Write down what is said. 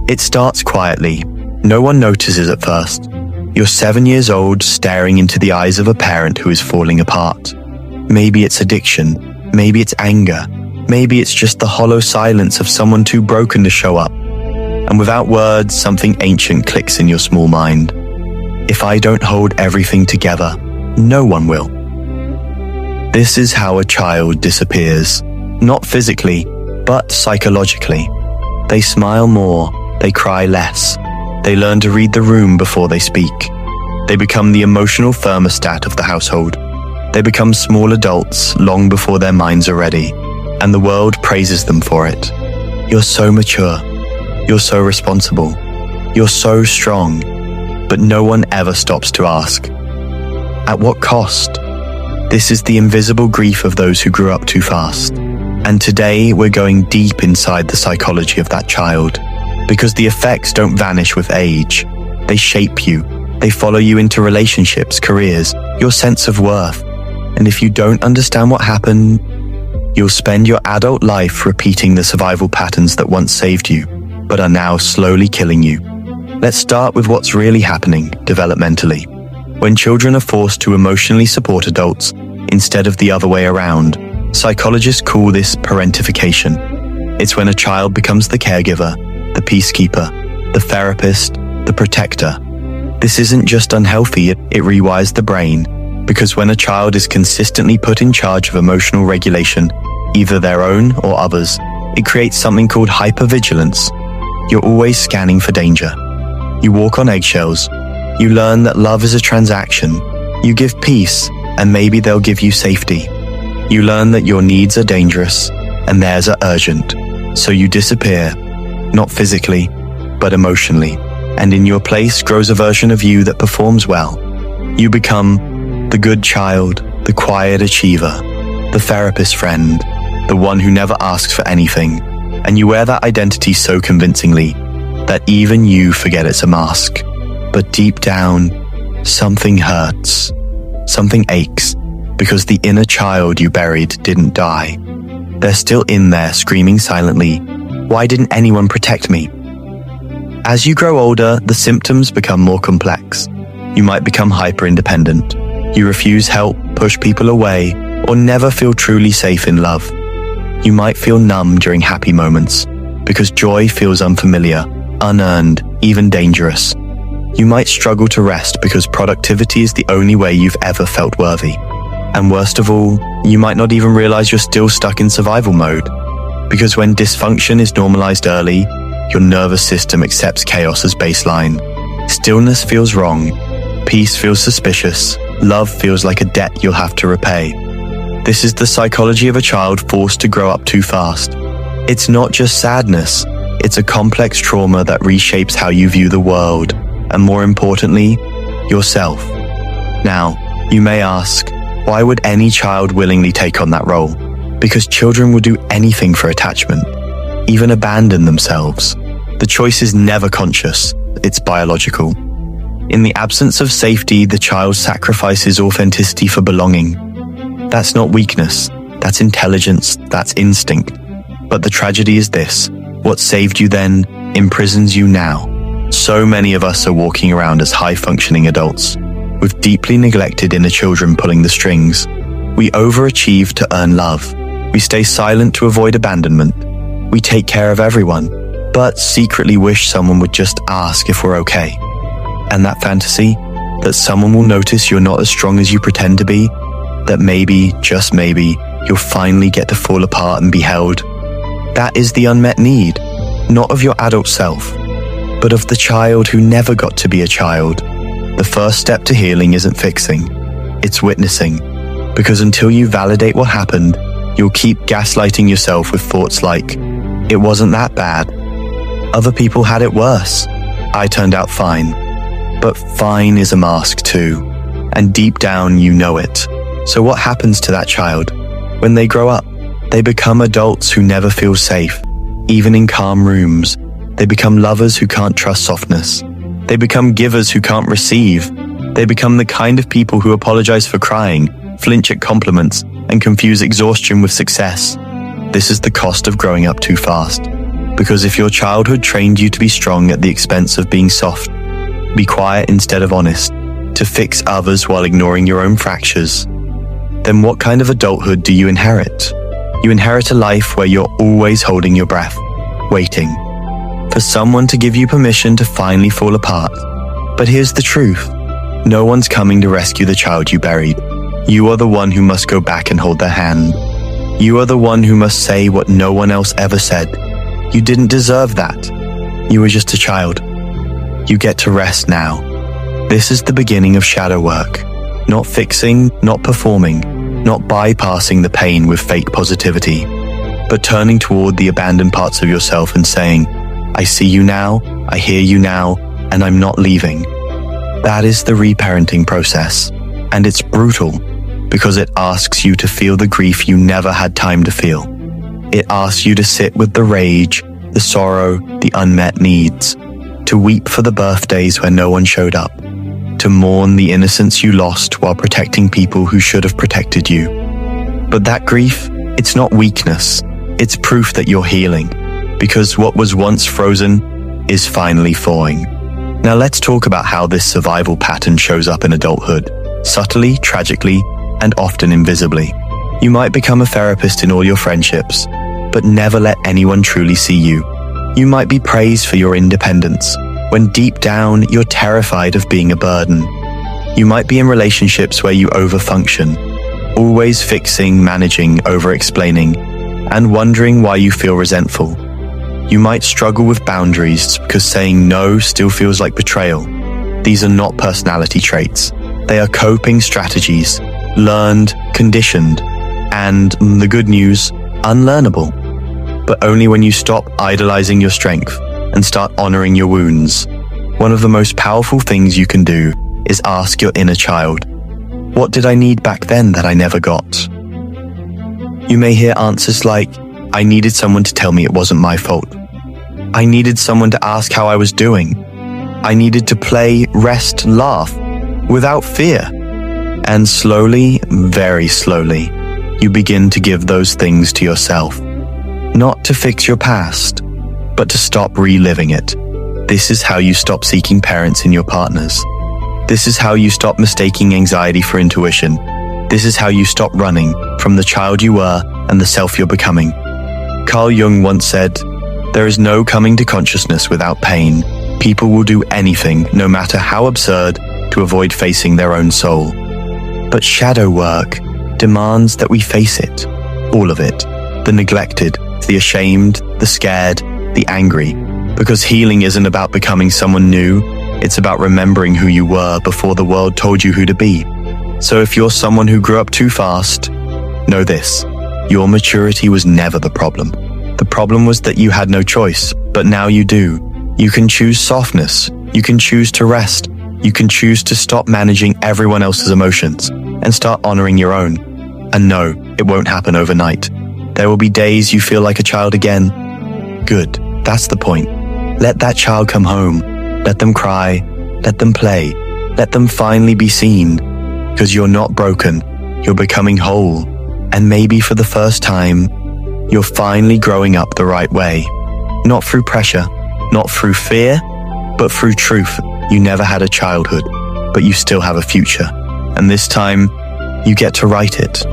It starts quietly. No one notices at first. You're 7 years old, staring into the eyes of a parent who is falling apart. Maybe it's addiction. Maybe it's anger. Maybe it's just the hollow silence of someone too broken to show up. And without words, something ancient clicks in your small mind. If I don't hold everything together, no one will. This is how a child disappears. Not physically, but psychologically. They smile more, they cry less. They learn to read the room before they speak. They become the emotional thermostat of the household. They become small adults long before their minds are ready, and the world praises them for it. You're so mature. You're so responsible. You're so strong. But no one ever stops to ask, at what cost? This is the invisible grief of those who grew up too fast. And today we're going deep inside the psychology of that child, because the effects don't vanish with age. They shape you. They follow you into relationships, careers, your sense of worth. And if you don't understand what happened, you'll spend your adult life repeating the survival patterns that once saved you, but are now slowly killing you. Let's start with what's really happening developmentally. When children are forced to emotionally support adults instead of the other way around, psychologists call this parentification. It's when a child becomes the caregiver, the peacekeeper, the therapist, the protector. This isn't just unhealthy, it rewires the brain, because when a child is consistently put in charge of emotional regulation, either their own or others, it creates something called hypervigilance. You're always scanning for danger. You walk on eggshells. You learn that love is a transaction. You give peace, and maybe they'll give you safety. You learn that your needs are dangerous, and theirs are urgent. So you disappear, not physically, but emotionally. And in your place grows a version of you that performs well. You become the good child, the quiet achiever, the therapist friend, the one who never asks for anything. And you wear that identity so convincingly that even you forget it's a mask. But deep down, something hurts. Something aches, because the inner child you buried didn't die. They're still in there screaming silently, "Why didn't anyone protect me?" As you grow older, the symptoms become more complex. You might become hyper-independent. You refuse help, push people away, or never feel truly safe in love. You might feel numb during happy moments, because joy feels unfamiliar, unearned, even dangerous. You might struggle to rest because productivity is the only way you've ever felt worthy. And worst of all, you might not even realize you're still stuck in survival mode. Because when dysfunction is normalized early, your nervous system accepts chaos as baseline. Stillness feels wrong. Peace feels suspicious. Love feels like a debt you'll have to repay. This is the psychology of a child forced to grow up too fast. It's not just sadness. It's a complex trauma that reshapes how you view the world, and more importantly, yourself. Now, you may ask, why would any child willingly take on that role? Because children will do anything for attachment, even abandon themselves. The choice is never conscious, it's biological. In the absence of safety, the child sacrifices authenticity for belonging. That's not weakness, that's intelligence, that's instinct. But the tragedy is this: what saved you then imprisons you now. So many of us are walking around as high-functioning adults, with deeply neglected inner children pulling the strings. We overachieve to earn love. We stay silent to avoid abandonment. We take care of everyone, but secretly wish someone would just ask if we're okay. And that fantasy, that someone will notice you're not as strong as you pretend to be, that maybe, just maybe, you'll finally get to fall apart and be held. That is the unmet need, not of your adult self, but of the child who never got to be a child. The first step to healing isn't fixing, it's witnessing. Because until you validate what happened, you'll keep gaslighting yourself with thoughts like, it wasn't that bad. Other people had it worse. I turned out fine. But fine is a mask too, and deep down you know it. So what happens to that child? When they grow up, they become adults who never feel safe, even in calm rooms. They become lovers who can't trust softness. They become givers who can't receive. They become the kind of people who apologize for crying, flinch at compliments, and confuse exhaustion with success. This is the cost of growing up too fast. Because if your childhood trained you to be strong at the expense of being soft, be quiet instead of honest, to fix others while ignoring your own fractures, then what kind of adulthood do you inherit? You inherit a life where you're always holding your breath, waiting for someone to give you permission to finally fall apart. But here's the truth. No one's coming to rescue the child you buried. You are the one who must go back and hold their hand. You are the one who must say what no one else ever said. You didn't deserve that. You were just a child. You get to rest now. This is the beginning of shadow work. Not fixing, not performing, not bypassing the pain with fake positivity, but turning toward the abandoned parts of yourself and saying, I see you now, I hear you now, and I'm not leaving. That is the reparenting process, and it's brutal because it asks you to feel the grief you never had time to feel. It asks you to sit with the rage, the sorrow, the unmet needs, to weep for the birthdays where no one showed up, to mourn the innocence you lost while protecting people who should have protected you. But that grief, it's not weakness, it's proof that you're healing, because what was once frozen is finally thawing. Now let's talk about how this survival pattern shows up in adulthood, subtly, tragically, and often invisibly. You might become a therapist in all your friendships, but never let anyone truly see you. You might be praised for your independence, when deep down you're terrified of being a burden. You might be in relationships where you overfunction, always fixing, managing, over-explaining, and wondering why you feel resentful. You might struggle with boundaries because saying no still feels like betrayal. These are not personality traits. They are coping strategies, learned, conditioned, and, the good news, unlearnable. But only when you stop idolizing your strength and start honoring your wounds. One of the most powerful things you can do is ask your inner child, what did I need back then that I never got? You may hear answers like, I needed someone to tell me it wasn't my fault. I needed someone to ask how I was doing. I needed to play, rest, laugh, without fear. And slowly, very slowly, you begin to give those things to yourself. Not to fix your past, but to stop reliving it. This is how you stop seeking parents in your partners. This is how you stop mistaking anxiety for intuition. This is how you stop running from the child you were and the self you're becoming. Carl Jung once said, there is no coming to consciousness without pain. People will do anything, no matter how absurd, to avoid facing their own soul. But shadow work demands that we face it, all of it, the neglected, the ashamed, the scared, the angry, because healing isn't about becoming someone new, it's about remembering who you were before the world told you who to be. So if you're someone who grew up too fast, know this, your maturity was never the problem. The problem was that you had no choice, but now you do. You can choose softness, you can choose to rest, you can choose to stop managing everyone else's emotions and start honoring your own. And no, it won't happen overnight. There will be days you feel like a child again. Good, that's the point. Let that child come home. Let them cry. Let them play. Let them finally be seen. Because you're not broken. You're becoming whole. And maybe for the first time, you're finally growing up the right way. Not through pressure, not through fear, but through truth. You never had a childhood, but you still have a future. And this time, you get to write it.